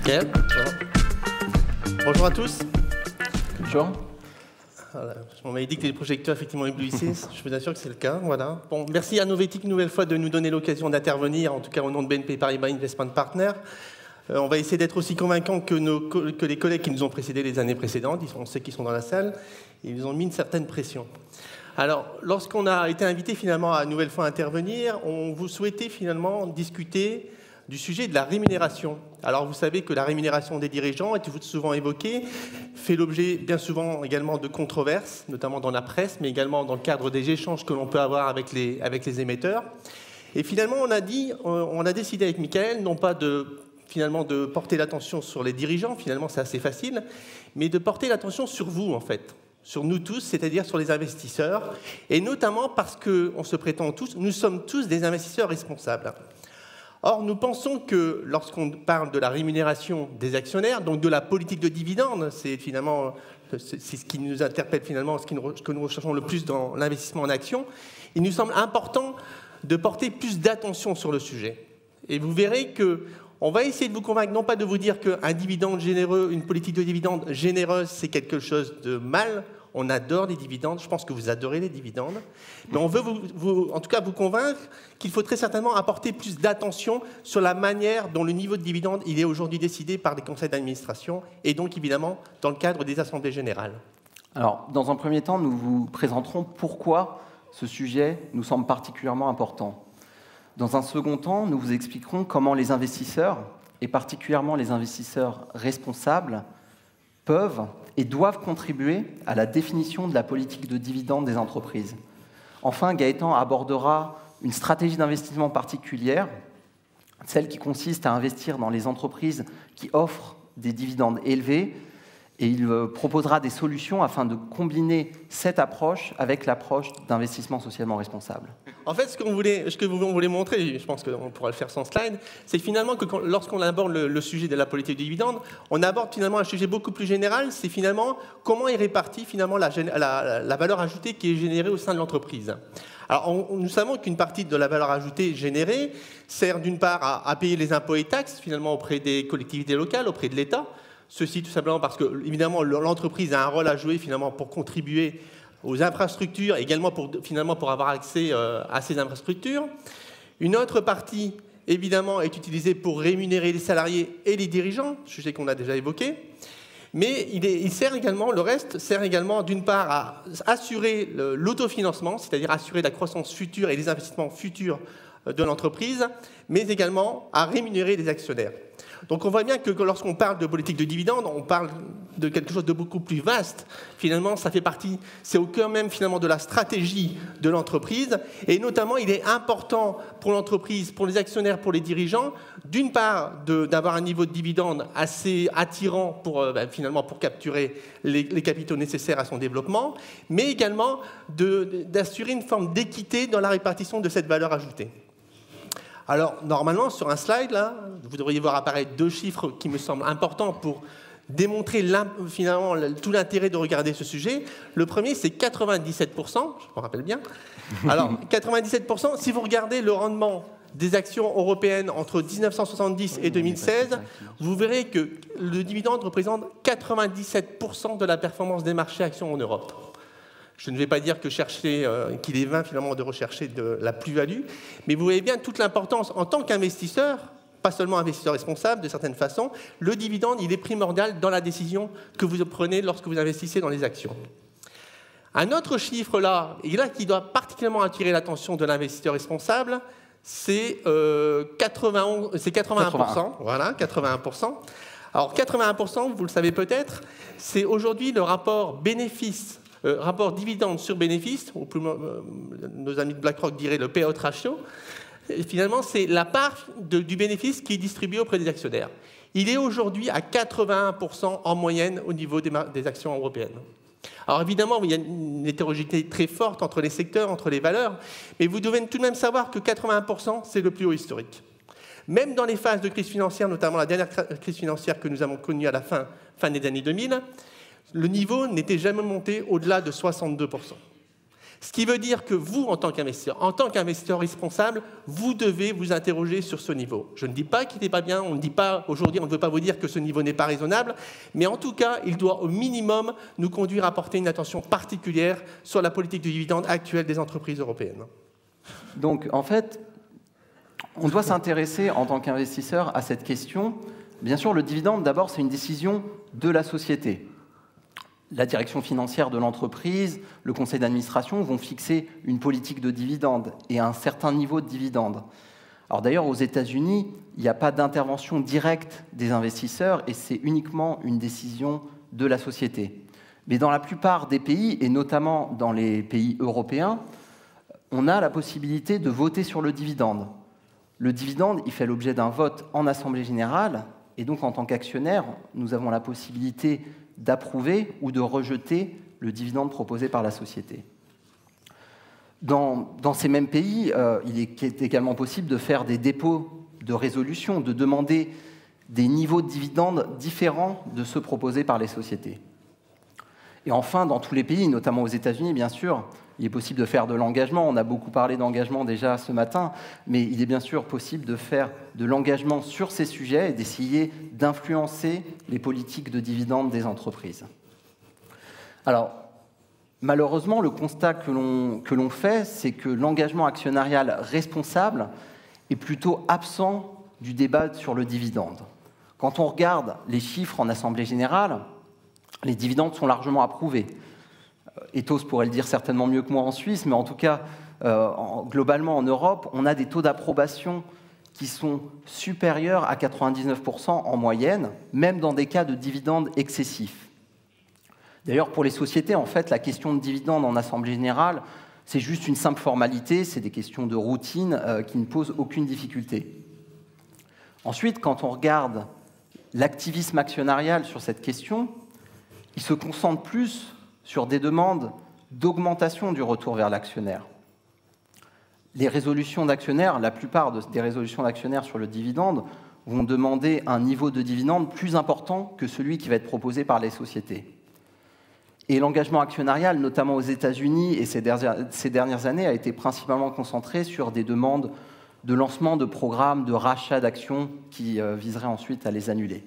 Okay. Bonjour à tous. Bonjour. Voilà. On m'avait dit que les projecteurs effectivement éblouissaient. Je vous assure que c'est le cas. Voilà. Bon, merci à Novetic une nouvelle fois de nous donner l'occasion d'intervenir, en tout cas au nom de BNP Paribas Investment Partners. On va essayer d'être aussi convaincants que les collègues qui nous ont précédés les années précédentes. On sait qu'ils sont dans la salle. Ils ont mis une certaine pression. Alors, lorsqu'on a été invité finalement à une nouvelle fois intervenir, on vous souhaitait finalement discuter du sujet de la rémunération. Alors, vous savez que la rémunération des dirigeants est souvent évoquée, fait l'objet bien souvent également de controverses, notamment dans la presse, mais également dans le cadre des échanges que l'on peut avoir avec les émetteurs. Et finalement, on a décidé avec Michael, non pas de porter l'attention sur les dirigeants, finalement c'est assez facile, mais de porter l'attention sur vous, en fait, sur nous tous, c'est-à-dire sur les investisseurs, et notamment parce qu'on se prétend tous, nous sommes tous des investisseurs responsables. Or, nous pensons que lorsqu'on parle de la rémunération des actionnaires, donc de la politique de dividendes, c'est ce qui nous interpelle finalement, ce que nous recherchons le plus dans l'investissement en actions, il nous semble important de porter plus d'attention sur le sujet. Et vous verrez qu'on va essayer de vous convaincre, non pas de vous dire qu'un dividende généreux, une politique de dividendes généreuse, c'est quelque chose de mal. On adore les dividendes, je pense que vous adorez les dividendes. Mais on veut en tout cas vous convaincre qu'il faut très certainement apporter plus d'attention sur la manière dont le niveau de dividende il est aujourd'hui décidé par les conseils d'administration et donc évidemment dans le cadre des assemblées générales. Alors, dans un premier temps, nous vous présenterons pourquoi ce sujet nous semble particulièrement important. Dans un second temps, nous vous expliquerons comment les investisseurs, et particulièrement les investisseurs responsables, peuvent et doivent contribuer à la définition de la politique de dividendes des entreprises. Enfin, Gaëtan abordera une stratégie d'investissement particulière, celle qui consiste à investir dans les entreprises qui offrent des dividendes élevés, et il proposera des solutions afin de combiner cette approche avec l'approche d'investissement socialement responsable. En fait, ce qu'on voulait montrer, je pense qu'on pourra le faire sans slide, c'est finalement que lorsqu'on aborde le sujet de la politique de dividendes, on aborde finalement un sujet beaucoup plus général, c'est finalement comment est répartie finalement la valeur ajoutée qui est générée au sein de l'entreprise. Alors, nous savons qu'une partie de la valeur ajoutée générée sert d'une part à payer les impôts et taxes finalement auprès des collectivités locales, auprès de l'État. Ceci tout simplement parce que, évidemment, l'entreprise a un rôle à jouer finalement pour contribuer aux infrastructures, également pour avoir accès à ces infrastructures. Une autre partie, évidemment, est utilisée pour rémunérer les salariés et les dirigeants, sujet qu'on a déjà évoqué. Mais le reste sert également d'une part à assurer l'autofinancement, c'est-à-dire assurer la croissance future et les investissements futurs de l'entreprise, mais également à rémunérer les actionnaires. Donc on voit bien que lorsqu'on parle de politique de dividendes, on parle de quelque chose de beaucoup plus vaste. Finalement, c'est au cœur même finalement de la stratégie de l'entreprise. Et notamment, il est important pour l'entreprise, pour les actionnaires, pour les dirigeants, d'une part d'avoir un niveau de dividende assez attirant pour capturer les capitaux nécessaires à son développement, mais également d'assurer une forme d'équité dans la répartition de cette valeur ajoutée. Alors, normalement, sur un slide, là, vous devriez voir apparaître deux chiffres qui me semblent importants pour démontrer finalement tout l'intérêt de regarder ce sujet. Le premier, c'est 97%, je me rappelle bien. Alors, 97%, si vous regardez le rendement des actions européennes entre 1970 et 2016, vous verrez que le dividende représente 97% de la performance des marchés actions en Europe. Je ne vais pas dire qu'il est vain finalement de rechercher de la plus-value, mais vous voyez bien toute l'importance en tant qu'investisseur, pas seulement investisseur responsable de certaines façons, le dividende il est primordial dans la décision que vous prenez lorsque vous investissez dans les actions. Un autre chiffre là qui doit particulièrement attirer l'attention de l'investisseur responsable, c'est 81%. Voilà, 81%. Alors 81%, vous le savez peut-être, c'est aujourd'hui le rapport rapport dividende sur bénéfice, ou plus, nos amis de BlackRock diraient le payout ratio, et finalement c'est la part du bénéfice qui est distribuée auprès des actionnaires. Il est aujourd'hui à 81% en moyenne au niveau des actions européennes. Alors évidemment, il y a une hétérogénéité très forte entre les secteurs, entre les valeurs, mais vous devez tout de même savoir que 81%, c'est le plus haut historique. Même dans les phases de crise financière, notamment la dernière crise financière que nous avons connue à la fin des années 2000, le niveau n'était jamais monté au-delà de 62%. Ce qui veut dire que vous, en tant qu'investisseur responsable, vous devez vous interroger sur ce niveau. Je ne dis pas qu'il n'est pas bien, on ne dit pas aujourd'hui, on ne veut pas vous dire que ce niveau n'est pas raisonnable, mais en tout cas, il doit au minimum nous conduire à porter une attention particulière sur la politique du dividende actuelle des entreprises européennes. Donc, en fait, on doit s'intéresser en tant qu'investisseur à cette question. Bien sûr, le dividende, d'abord, c'est une décision de la société. La direction financière de l'entreprise, le conseil d'administration vont fixer une politique de dividende et un certain niveau de dividende. Alors d'ailleurs, aux États-Unis, il n'y a pas d'intervention directe des investisseurs et c'est uniquement une décision de la société. Mais dans la plupart des pays, et notamment dans les pays européens, on a la possibilité de voter sur le dividende. Le dividende, il fait l'objet d'un vote en Assemblée générale et donc en tant qu'actionnaire, nous avons la possibilité d'approuver ou de rejeter le dividende proposé par la société. Dans ces mêmes pays, il est également possible de faire des dépôts de résolution, de demander des niveaux de dividendes différents de ceux proposés par les sociétés. Et enfin, dans tous les pays, notamment aux États-Unis, bien sûr, il est possible de faire de l'engagement. On a beaucoup parlé d'engagement déjà ce matin, mais il est bien sûr possible de faire de l'engagement sur ces sujets et d'essayer d'influencer les politiques de dividendes des entreprises. Alors, malheureusement, le constat que l'on fait, c'est que l'engagement actionnarial responsable est plutôt absent du débat sur le dividende. Quand on regarde les chiffres en Assemblée générale, les dividendes sont largement approuvés. Ethos pourrait le dire certainement mieux que moi en Suisse, mais en tout cas, globalement en Europe, on a des taux d'approbation qui sont supérieurs à 99% en moyenne, même dans des cas de dividendes excessifs. D'ailleurs, pour les sociétés, en fait, la question de dividendes en Assemblée générale, c'est juste une simple formalité, c'est des questions de routine qui ne posent aucune difficulté. Ensuite, quand on regarde l'activisme actionnarial sur cette question, il se concentre plus sur des demandes d'augmentation du retour vers l'actionnaire. Les résolutions d'actionnaires, la plupart des résolutions d'actionnaires sur le dividende vont demander un niveau de dividende plus important que celui qui va être proposé par les sociétés. Et l'engagement actionnarial, notamment aux États-Unis et ces dernières années, a été principalement concentré sur des demandes de lancement de programmes de rachat d'actions qui viseraient ensuite à les annuler.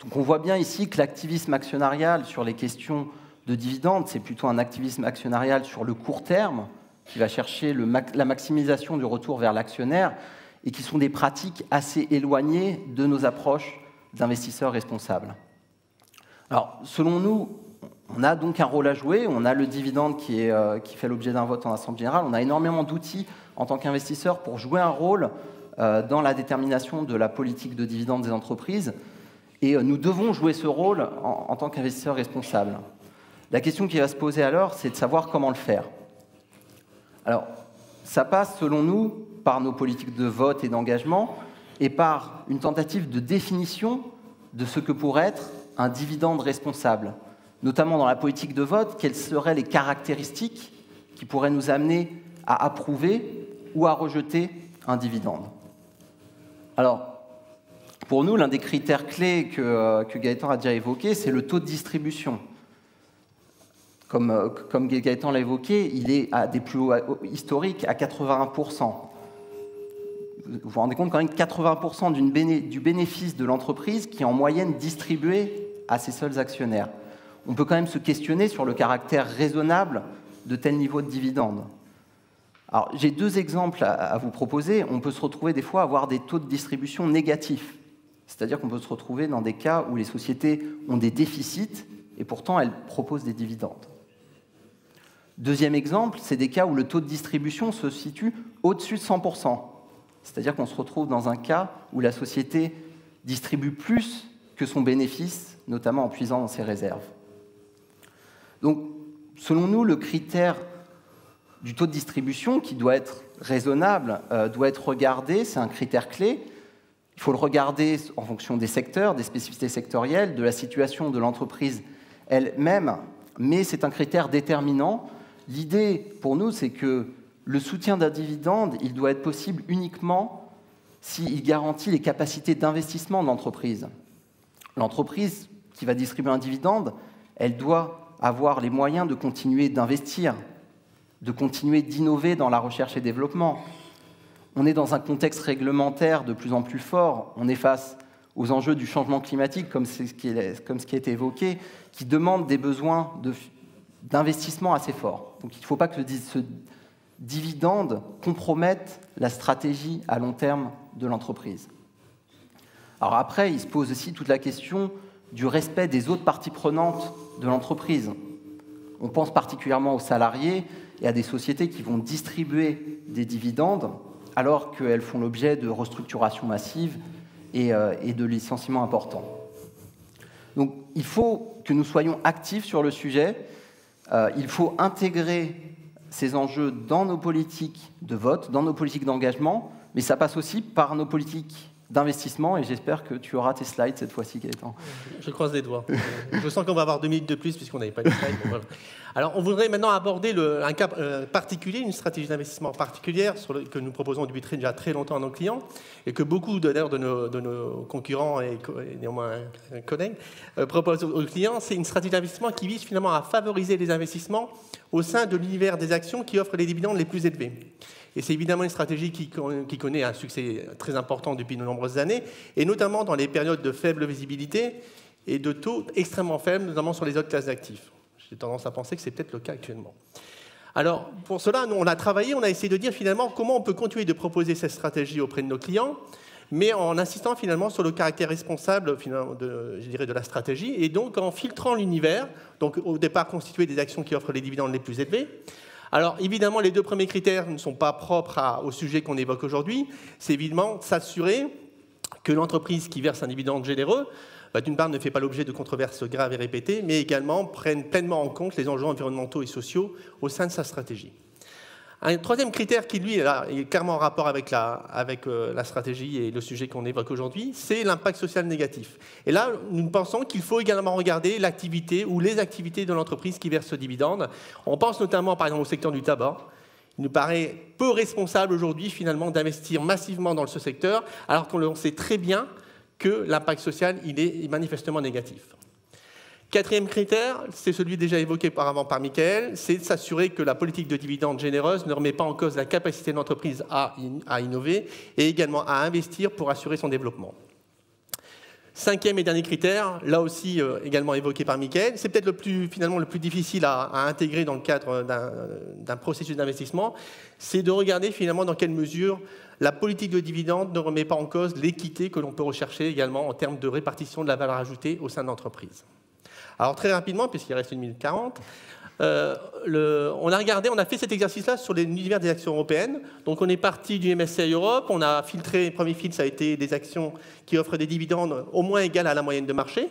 Donc on voit bien ici que l'activisme actionnarial sur les questions de dividendes, c'est plutôt un activisme actionnarial sur le court terme, qui va chercher la maximisation du retour vers l'actionnaire, et qui sont des pratiques assez éloignées de nos approches d'investisseurs responsables. Alors, selon nous, on a donc un rôle à jouer, on a le dividende qui fait l'objet d'un vote en Assemblée générale, on a énormément d'outils en tant qu'investisseur pour jouer un rôle dans la détermination de la politique de dividendes des entreprises, et nous devons jouer ce rôle en tant qu'investisseurs responsables. La question qui va se poser alors, c'est de savoir comment le faire. Alors, ça passe, selon nous, par nos politiques de vote et d'engagement, et par une tentative de définition de ce que pourrait être un dividende responsable. Notamment dans la politique de vote, quelles seraient les caractéristiques qui pourraient nous amener à approuver ou à rejeter un dividende. Alors, pour nous, l'un des critères clés que Gaëtan a déjà évoqué, c'est le taux de distribution. Comme Gaëtan l'a évoqué, il est à des plus hauts historiques à 81%. Vous vous rendez compte quand même que 80% du bénéfice de l'entreprise qui est en moyenne distribué à ses seuls actionnaires. On peut quand même se questionner sur le caractère raisonnable de tel niveau de dividende. Alors, j'ai deux exemples à vous proposer. On peut se retrouver des fois à avoir des taux de distribution négatifs. C'est-à-dire qu'on peut se retrouver dans des cas où les sociétés ont des déficits et pourtant elles proposent des dividendes. Deuxième exemple, c'est des cas où le taux de distribution se situe au-dessus de 100%. C'est-à-dire qu'on se retrouve dans un cas où la société distribue plus que son bénéfice, notamment en puisant dans ses réserves. Donc, selon nous, le critère du taux de distribution, qui doit être raisonnable, doit être regardé, c'est un critère clé. Il faut le regarder en fonction des secteurs, des spécificités sectorielles, de la situation de l'entreprise elle-même, mais c'est un critère déterminant. L'idée, pour nous, c'est que le soutien d'un dividende, il doit être possible uniquement s'il garantit les capacités d'investissement de l'entreprise. L'entreprise qui va distribuer un dividende, elle doit avoir les moyens de continuer d'investir de continuer d'innover dans la recherche et développement. On est dans un contexte réglementaire de plus en plus fort. On est face aux enjeux du changement climatique, comme ce qui a été évoqué, qui demandent des besoins d'investissement assez forts. Donc il ne faut pas que ce dividende compromette la stratégie à long terme de l'entreprise. Alors après, il se pose aussi toute la question du respect des autres parties prenantes de l'entreprise. On pense particulièrement aux salariés et à des sociétés qui vont distribuer des dividendes alors qu'elles font l'objet de restructurations massives et de licenciements importants. Donc il faut que nous soyons actifs sur le sujet. Il faut intégrer ces enjeux dans nos politiques de vote, dans nos politiques d'engagement, mais ça passe aussi par nos politiques d'investissement, et j'espère que tu auras tes slides cette fois-ci, Gaëtan. Je croise les doigts. Je sens qu'on va avoir 2 minutes de plus puisqu'on n'avait pas de slides. Bon, voilà. Alors, on voudrait maintenant aborder un cas particulier, une stratégie d'investissement particulière que nous proposons depuis déjà très longtemps à nos clients et que beaucoup de nos concurrents et néanmoins collègues proposent aux clients. C'est une stratégie d'investissement qui vise finalement à favoriser les investissements au sein de l'univers des actions qui offrent les dividendes les plus élevés. Et c'est évidemment une stratégie qui connaît un succès très important depuis de nombreuses années, et notamment dans les périodes de faible visibilité et de taux extrêmement faibles, notamment sur les autres classes d'actifs. J'ai tendance à penser que c'est peut-être le cas actuellement. Alors, pour cela, nous, on a travaillé, on a essayé de dire finalement comment on peut continuer de proposer cette stratégie auprès de nos clients, mais en insistant finalement sur le caractère responsable de la stratégie, et donc en filtrant l'univers, donc au départ constitué des actions qui offrent les dividendes les plus élevés. Alors, évidemment, les 2 premiers critères ne sont pas propres au sujet qu'on évoque aujourd'hui. C'est évidemment s'assurer que l'entreprise qui verse un dividende généreux, d'une part, ne fait pas l'objet de controverses graves et répétées, mais également prenne pleinement en compte les enjeux environnementaux et sociaux au sein de sa stratégie. Un 3e critère qui, lui, est clairement en rapport avec la stratégie et le sujet qu'on évoque aujourd'hui, c'est l'impact social négatif. Et là, nous pensons qu'il faut également regarder l'activité ou les activités de l'entreprise qui verse ce dividende. On pense notamment, par exemple, au secteur du tabac. Il nous paraît peu responsable aujourd'hui, finalement, d'investir massivement dans ce secteur, alors qu'on sait très bien que l'impact social, il est manifestement négatif. 4e critère, c'est celui déjà évoqué auparavant par Michael, c'est de s'assurer que la politique de dividendes généreuse ne remet pas en cause la capacité de l'entreprise à innover et également à investir pour assurer son développement. 5e et dernier critère, là aussi également évoqué par Michael, c'est peut-être finalement le plus difficile à intégrer dans le cadre d'un processus d'investissement, c'est de regarder finalement dans quelle mesure la politique de dividendes ne remet pas en cause l'équité que l'on peut rechercher également en termes de répartition de la valeur ajoutée au sein de l'entreprise. Alors très rapidement, puisqu'il reste 1 minute 40, on a fait cet exercice-là sur l'univers des actions européennes. Donc on est parti du MSCI Europe, on a filtré, le premier filtre, ça a été des actions qui offrent des dividendes au moins égales à la moyenne de marché.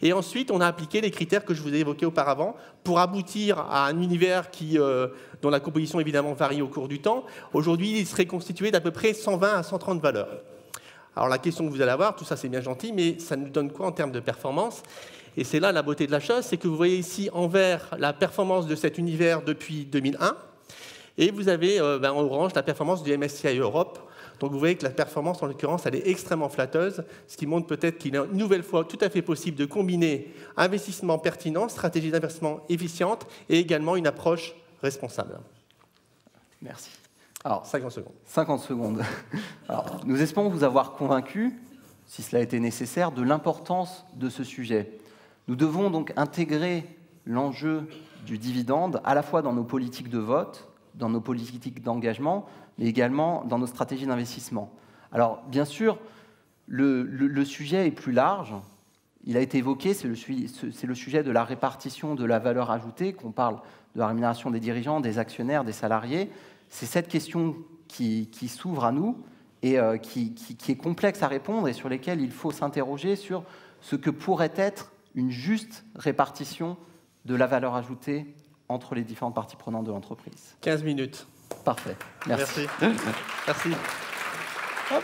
Et ensuite, on a appliqué les critères que je vous ai évoqués auparavant pour aboutir à un univers dont la composition évidemment varie au cours du temps. Aujourd'hui, il serait constitué d'à peu près 120 à 130 valeurs. Alors la question que vous allez avoir, tout ça c'est bien gentil, mais ça nous donne quoi en termes de performance ? Et c'est là la beauté de la chose, c'est que vous voyez ici en vert la performance de cet univers depuis 2001, et vous avez en orange la performance du MSCI Europe. Donc vous voyez que la performance, en l'occurrence, elle est extrêmement flatteuse, ce qui montre peut-être qu'il est une nouvelle fois tout à fait possible de combiner investissement pertinent, stratégie d'investissement efficiente, et également une approche responsable. Merci. Alors, 50 secondes. 50 secondes. Alors, nous espérons vous avoir convaincu, si cela était nécessaire, de l'importance de ce sujet. Nous devons donc intégrer l'enjeu du dividende à la fois dans nos politiques de vote, dans nos politiques d'engagement, mais également dans nos stratégies d'investissement. Alors, bien sûr, le sujet est plus large. Il a été évoqué, c'est le sujet de la répartition de la valeur ajoutée, qu'on parle de la rémunération des dirigeants, des actionnaires, des salariés. C'est cette question qui s'ouvre à nous et qui est complexe à répondre et sur lesquelles il faut s'interroger sur ce que pourrait être une juste répartition de la valeur ajoutée entre les différentes parties prenantes de l'entreprise. 15 minutes. Parfait. Merci. Merci. Merci. Hop.